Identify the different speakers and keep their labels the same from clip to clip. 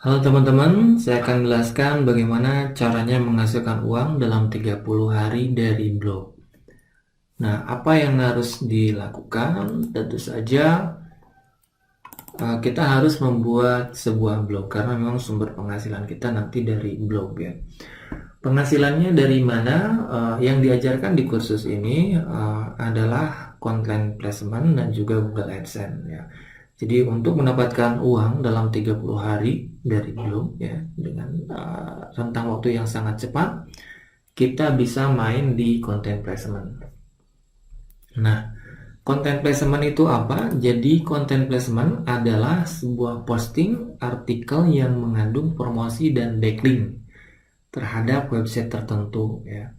Speaker 1: Halo teman-teman, saya akan menjelaskan bagaimana caranya menghasilkan uang dalam 30 hari dari blog. Nah, apa yang harus dilakukan? Tentu saja kita harus membuat sebuah blog karena memang sumber penghasilan kita nanti dari blog ya. Penghasilannya dari mana? Yang diajarkan di kursus ini adalah content placement dan juga Google AdSense ya. Jadi untuk mendapatkan uang dalam 30 hari dari blog ya dengan rentang waktu yang sangat cepat, kita bisa main di content placement. Nah, content placement itu apa? Jadi content placement adalah sebuah posting artikel yang mengandung promosi dan backlink terhadap website tertentu ya.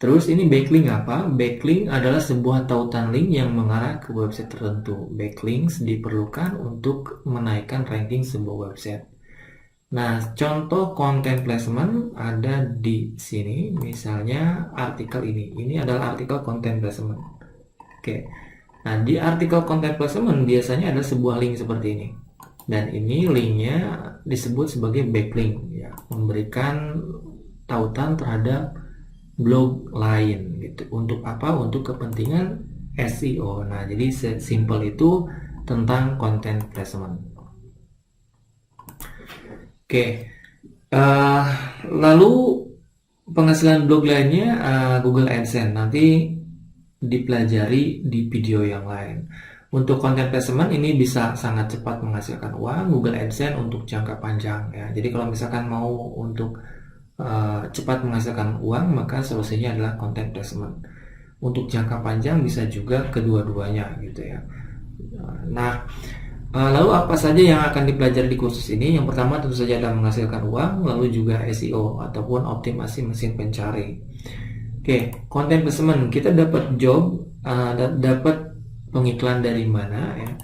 Speaker 1: Terus ini backlink apa? Backlink adalah sebuah tautan link yang mengarah ke website tertentu. Backlinks diperlukan untuk menaikkan ranking sebuah website. Nah, contoh content placement ada di sini. Misalnya artikel ini. Ini adalah artikel content placement. Oke. Nah, di artikel content placement biasanya ada sebuah link seperti ini. Dan ini linknya disebut sebagai backlink ya, memberikan tautan terhadap blog lain gitu. Untuk apa? Untuk kepentingan SEO. Nah, jadi sesimpel itu tentang content placement. Oke. Uh, Lalu penghasilan blog lainnya Google AdSense. Nanti dipelajari di video yang lain. Untuk content placement ini bisa sangat cepat menghasilkan uang. Google AdSense untuk jangka panjang ya. Jadi kalau misalkan mau untuk cepat menghasilkan uang, maka solusinya adalah content placement. Untuk jangka panjang bisa juga kedua-duanya gitu ya. Nah, lalu apa saja yang akan dipelajari di kursus ini? Yang pertama tentu saja adalah menghasilkan uang, lalu juga SEO ataupun optimasi mesin pencari. Oke, content placement, kita dapat job, dapat pengiklan dari mana ya?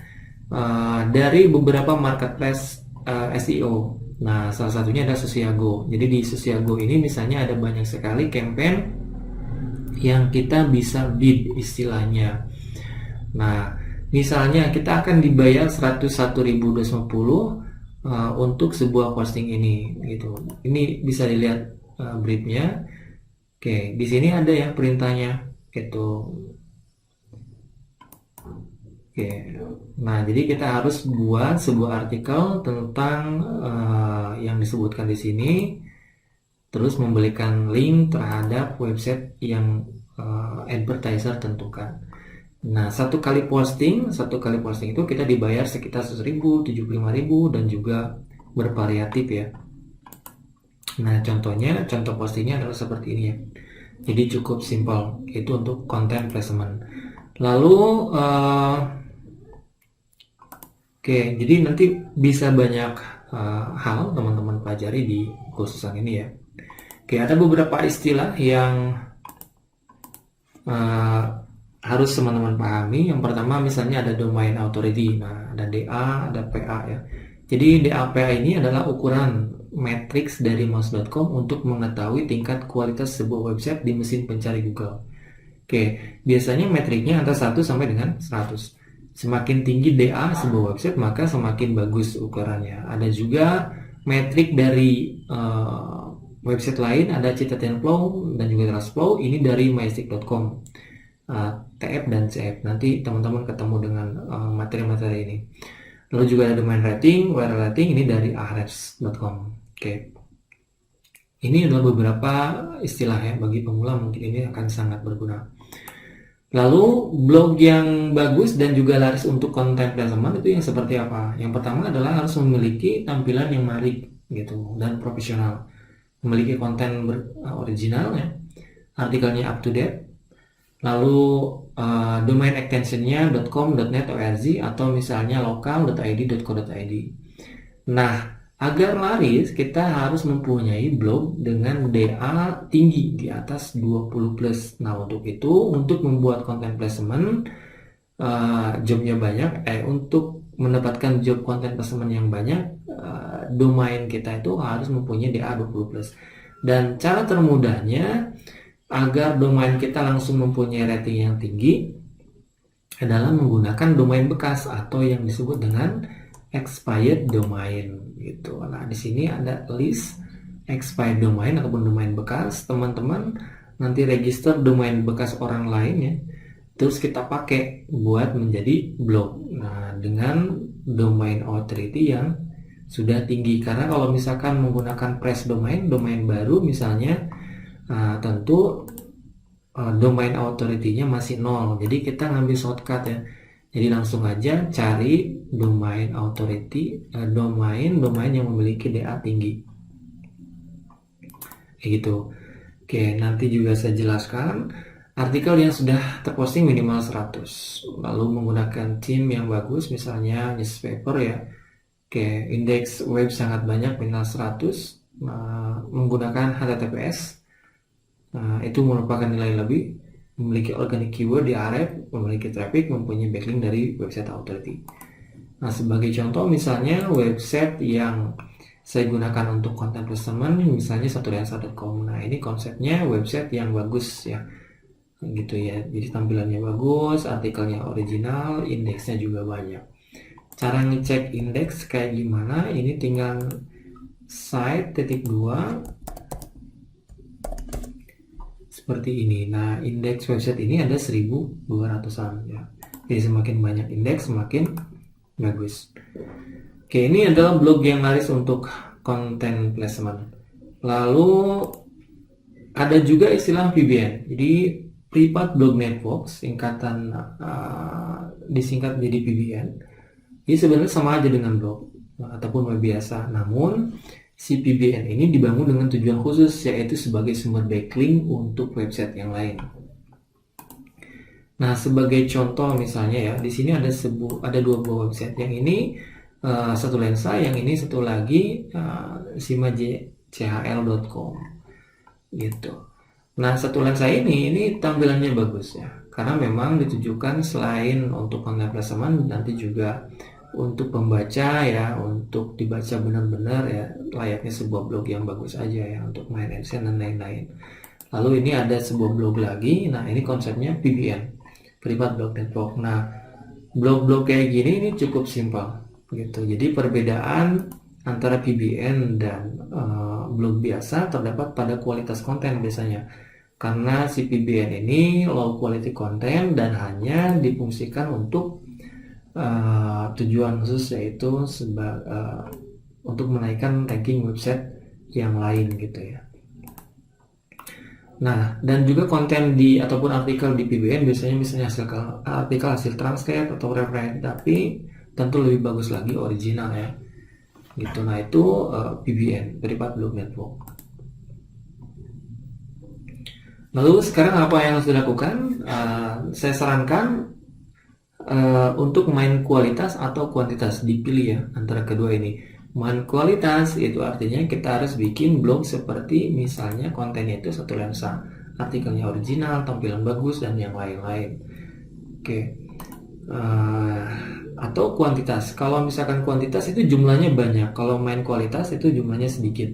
Speaker 1: Dari beberapa marketplace SEO. Nah, salah satunya ada Sosiago. Jadi di Sosiago ini misalnya ada banyak sekali campaign yang kita bisa bid istilahnya. Nah, misalnya kita akan dibayar 101.250 untuk sebuah posting ini gitu. Ini bisa dilihat briefnya. Oke, di sini ada ya perintahnya gitu. Oke, nah jadi kita harus buat sebuah artikel tentang yang disebutkan di sini, terus memberikan link terhadap website yang advertiser tentukan. Nah, satu kali posting itu kita dibayar sekitar 100.000, 75.000 dan juga bervariatif ya. Nah, contoh postingnya adalah seperti ini ya. Jadi cukup simpel, itu untuk content placement. Lalu oke, jadi nanti bisa banyak hal teman-teman pelajari di kursusan ini ya. Oke, ada beberapa istilah yang harus teman-teman pahami. Yang pertama misalnya ada domain authority, nah ada DA, ada PA ya. Jadi DA PA ini adalah ukuran matriks dari mouse.com untuk mengetahui tingkat kualitas sebuah website di mesin pencari Google. Oke, biasanya metriknya antara 1 sampai dengan 100. Semakin tinggi DA sebuah website maka semakin bagus ukurannya. Ada juga metrik dari website lain, ada Citatenflow dan juga Trustflow. Ini dari mystick.com, TF dan CF. Nanti teman-teman ketemu dengan materi-materi ini. Lalu juga ada domain rating, URL rating, ini dari ahrefs.com. Oke. Ini adalah beberapa istilah ya, bagi pemula mungkin ini akan sangat berguna. Lalu blog yang bagus dan juga laris untuk content placement itu yang seperti apa? Yang pertama adalah harus memiliki tampilan yang menarik gitu dan profesional. Memiliki konten original ya, artikelnya up to date. Lalu domain extensionnya .com, .net, .org atau misalnya lokal.id, .co.id. Nah, agar laris kita harus mempunyai blog dengan DA tinggi di atas 20+. Nah, untuk itu untuk membuat content placement jobnya banyak, untuk mendapatkan job content placement yang banyak, domain kita itu harus mempunyai DA 20+. Dan cara termudahnya agar domain kita langsung mempunyai rating yang tinggi adalah menggunakan domain bekas atau yang disebut dengan expired domain. gitu. Nah, di sini ada list expired domain ataupun domain bekas. Teman-teman nanti register domain bekas orang lain ya, terus kita pakai buat menjadi blog. Nah, dengan domain authority yang sudah tinggi, karena kalau misalkan menggunakan press domain baru misalnya, tentu domain authority-nya masih 0. Jadi kita ngambil shortcut ya. Jadi langsung aja cari domain authority, domain yang memiliki DA tinggi. Kayak gitu. Oke, nanti juga saya jelaskan artikel yang sudah terposting minimal 100. Lalu menggunakan theme yang bagus, misalnya newspaper ya. Oke, indeks web sangat banyak minimal 100. Menggunakan HTTPS. Itu merupakan nilai lebih, memiliki organic keyword di Ahref, memiliki traffic, mempunyai backlink dari website authority. Nah, sebagai contoh misalnya website yang saya gunakan untuk konten placement, misalnya satulensa.com. Nah, ini konsepnya website yang bagus ya, gitu ya. Jadi tampilannya bagus, artikelnya original, indeksnya juga banyak. Cara ngecek indeks kayak gimana? Ini tinggal site.2 seperti ini. Nah, indeks website ini ada 1200-an ya. Jadi semakin banyak indeks semakin bagus. Oke, ini adalah blog yang laris untuk content placement. Lalu ada juga istilah PBN. Jadi Private Blog Network, singkatan disingkat menjadi PBN. Ini sebenarnya sama aja dengan blog ataupun web biasa. Namun si PBN ini dibangun dengan tujuan khusus, yaitu sebagai sumber backlink untuk website yang lain. Nah, sebagai contoh misalnya ya, di sini ada dua buah website. Yang ini satu lensa, yang ini satu lagi simachl.com gitu. Nah, satu lensa ini tampilannya bagus ya, karena memang ditujukan selain untuk konten placement, nanti juga untuk pembaca ya, untuk dibaca benar-benar ya, layaknya sebuah blog yang bagus aja ya, untuk main AdSense dan lain-lain. Lalu ini ada sebuah blog lagi. Nah, ini konsepnya PBN, Private Blog Network. Nah, blog-blog kayak gini ini cukup simpel gitu. Jadi perbedaan antara PBN dan blog biasa terdapat pada kualitas konten biasanya. Karena si PBN ini low quality content dan hanya difungsikan untuk tujuan khusus, yaitu untuk menaikkan ranking website yang lain gitu ya. Nah, dan juga konten ataupun artikel di PBN biasanya misalnya artikel hasil translate atau reference, tapi tentu lebih bagus lagi original ya gitu. Nah, itu PBN, Private Blog Network. Lalu sekarang apa yang harus dilakukan? Saya sarankan untuk main kualitas atau kuantitas, dipilih ya antara kedua ini. Main kualitas itu artinya kita harus bikin blog seperti misalnya kontennya itu satu lensa, artikelnya original, tampilan bagus dan yang lain-lain. Oke. Atau kuantitas. Kalau misalkan kuantitas itu jumlahnya banyak, kalau main kualitas itu jumlahnya sedikit.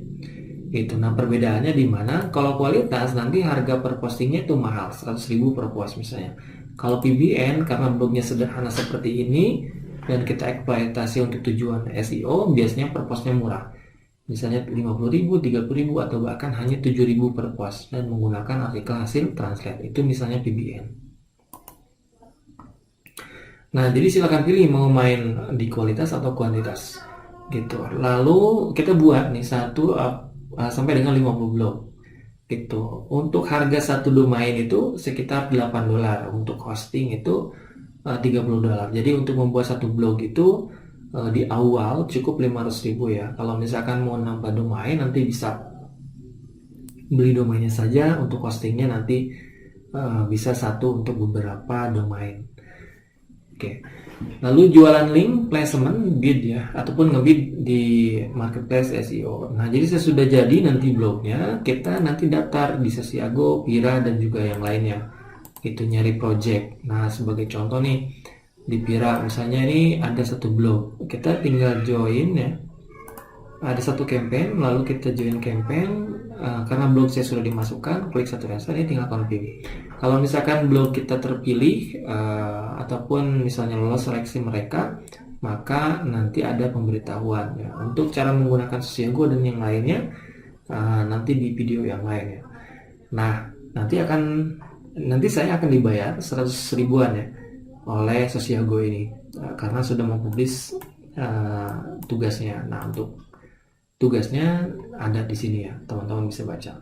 Speaker 1: Gitu. Nah, perbedaannya di mana? Kalau kualitas nanti harga per postingnya itu mahal, 100.000 per post misalnya. Kalau PBN karena blognya sederhana seperti ini dan kita eksploitasi untuk tujuan SEO, biasanya per postnya murah. Misalnya 50.000, 30.000 atau bahkan hanya 7.000 per post dan menggunakan artikel hasil translate. Itu misalnya PBN. Nah, jadi silakan pilih mau main di kualitas atau kuantitas. Gitu. Lalu kita buat nih sampai dengan 50 blog. Gitu. Untuk harga satu domain itu sekitar $8. Untuk hosting itu $30. Jadi untuk membuat satu blog itu di awal cukup 500.000 ya. Kalau misalkan mau nambah domain nanti bisa beli domainnya saja. Untuk hostingnya nanti bisa satu untuk beberapa domain. Oke. Lalu jualan link, placement, bid ya, ataupun ngebid di marketplace SEO. Nah, jadi sesudah jadi nanti blognya, kita nanti daftar di Sesiago, Pira, dan juga yang lainnya. Itu nyari project. Nah, sebagai contoh nih, di Pira misalnya ini ada satu blog. Kita tinggal join ya. Ada satu campaign, lalu kita join campaign. Karena blog saya sudah dimasukkan, klik satu lensa, ini tinggal confirm. Kalau misalkan blog kita terpilih ataupun misalnya lolos seleksi mereka, maka nanti ada pemberitahuan ya. Untuk cara menggunakan Sosiago dan yang lainnya nanti di video yang lain ya. Nah, nanti saya akan dibayar 100 ribuan ya oleh Sosiago ini karena sudah mempublish tugasnya. Nah, untuk tugasnya ada di sini ya, teman-teman bisa baca.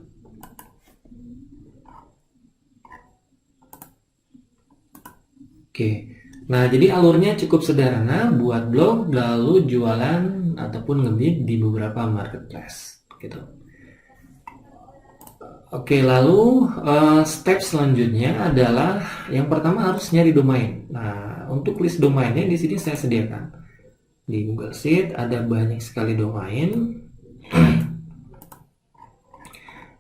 Speaker 1: Oke. Nah, jadi alurnya cukup sederhana, buat blog lalu jualan ataupun ngebid di beberapa marketplace gitu. Oke, lalu step selanjutnya adalah yang pertama harus nyari domain. Nah, untuk list domainnya di sini saya sediakan. Di Google Sheet ada banyak sekali domain.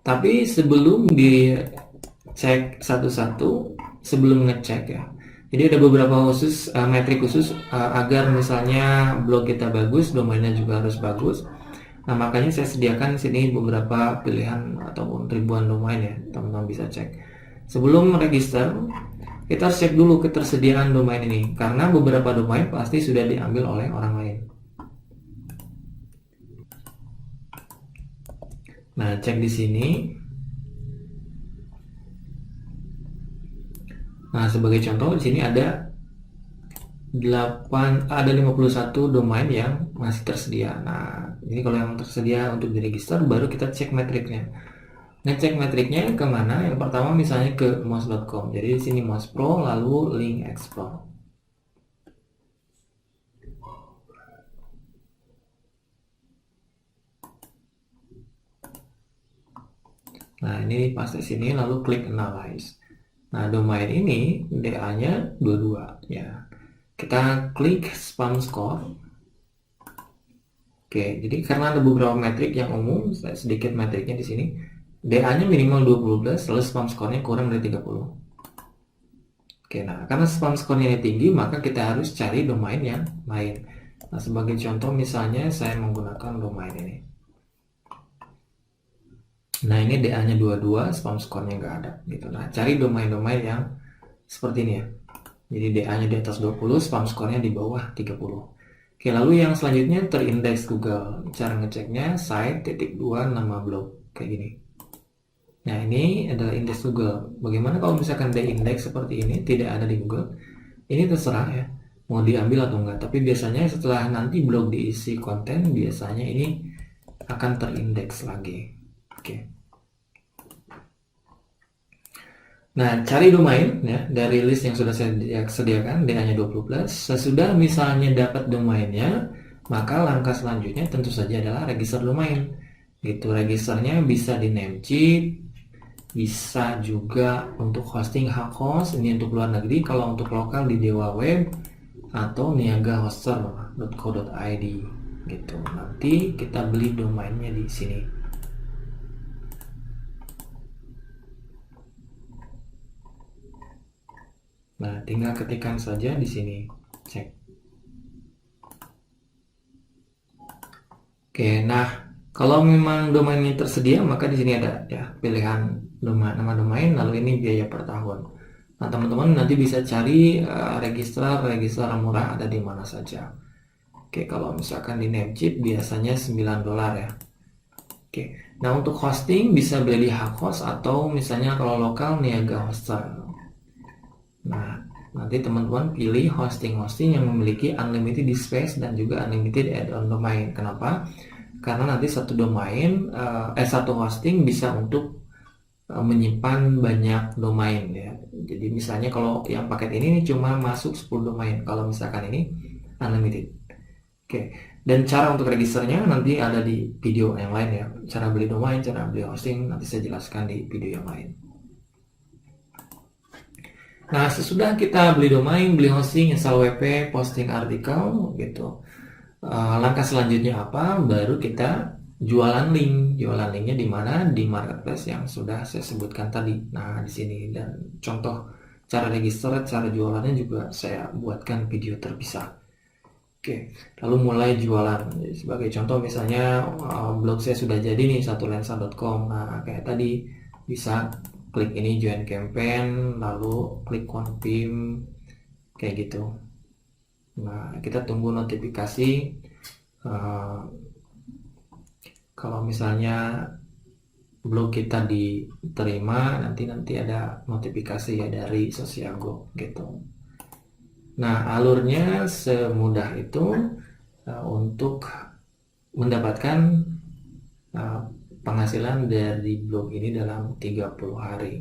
Speaker 1: Tapi sebelum dicek satu-satu, sebelum ngecek ya. Jadi ada beberapa metrik khusus agar misalnya blog kita bagus, domainnya juga harus bagus. Nah, makanya saya sediakan sini beberapa pilihan ataupun ribuan domain ya, teman-teman bisa cek. Sebelum register, kita harus cek dulu ketersediaan domain ini, karena beberapa domain pasti sudah diambil oleh orang lain. Nah, cek di sini. Nah, sebagai contoh di sini ada 51 domain yang masih tersedia. Nah, ini kalau yang tersedia untuk diregister, baru kita cek metriknya. Ngecek metriknya kemana? Yang pertama misalnya ke mouse.com. Jadi di sini mouse pro lalu link explore. Nah, ini pas di sini lalu klik analyze. Nah, domain ini DA-nya 22 ya. Kita klik spam score. Oke, jadi karena ada beberapa metrik yang umum, sedikit metriknya di sini. DA-nya minimal 12, lalu spam score-nya kurang dari 30. Oke, nah karena spam score-nya tinggi, maka kita harus cari domain yang lain. Nah, sebagai contoh misalnya saya menggunakan domain ini. Nah, ini DA-nya 22, spam score-nya nggak ada gitu. Nah, cari domain-domain yang seperti ini ya. Jadi DA-nya di atas 20, spam score-nya di bawah 30. Oke, lalu yang selanjutnya terindeks Google. Cara ngeceknya site.2 nama blog kayak gini. Nah, ini adalah indeks Google. Bagaimana kalau misalkan ada indeks seperti ini tidak ada di Google? Ini terserah ya, mau diambil atau enggak. Tapi biasanya setelah nanti blog diisi konten, biasanya ini akan terindeks lagi. Oke. Nah, cari domain ya dari list yang sudah saya sediakan, DA-nya 20+. Sesudah misalnya dapat domainnya, maka langkah selanjutnya tentu saja adalah register domain. Gitu, registernya bisa di Namecheap, bisa juga untuk hosting hak host, ini untuk luar negeri. Kalau untuk lokal di Dewa Web atau niagahoster.co.id gitu. Nanti kita beli domainnya di sini. Nah, tinggal ketikkan saja di sini, cek. Oke, nah kalau memang domainnya tersedia, maka di sini ada ya pilihan nama domain, lalu ini biaya per tahun. Nah, teman-teman nanti bisa cari registrar murah ada di mana saja. Oke, kalau misalkan di Namecheap biasanya $9 ya. Oke, nah untuk hosting bisa beli di Hakhost atau misalnya kalau lokal Niaga Hoster. Nah, nanti teman-teman pilih hosting yang memiliki unlimited space dan juga unlimited add-on domain. Kenapa? Karena nanti satu hosting bisa untuk menyimpan banyak domain ya. Jadi misalnya kalau yang paket ini cuma masuk 10 domain, kalau misalkan ini unlimited. Oke, dan cara untuk registernya nanti ada di video yang lain ya. Cara beli domain, cara beli hosting nanti saya jelaskan di video yang lain. Nah, sesudah kita beli domain, beli hosting, install WP, posting artikel gitu. Langkah selanjutnya apa? Baru kita jualan link. Jualan linknya di mana? Di marketplace yang sudah saya sebutkan tadi. Nah, di sini dan contoh cara register, cara jualannya juga saya buatkan video terpisah. Oke, lalu mulai jualan. Jadi, sebagai contoh misalnya blog saya sudah jadi nih satulensa.com. Nah, kayak tadi bisa klik ini join campaign, lalu klik confirm kayak gitu. Nah, kita tunggu notifikasi. uh, Kalau misalnya blog kita diterima, nanti ada notifikasi ya dari Sosiago gitu. Nah, alurnya semudah itu untuk mendapatkan uh, penghasilan dari blog ini dalam 30 hari.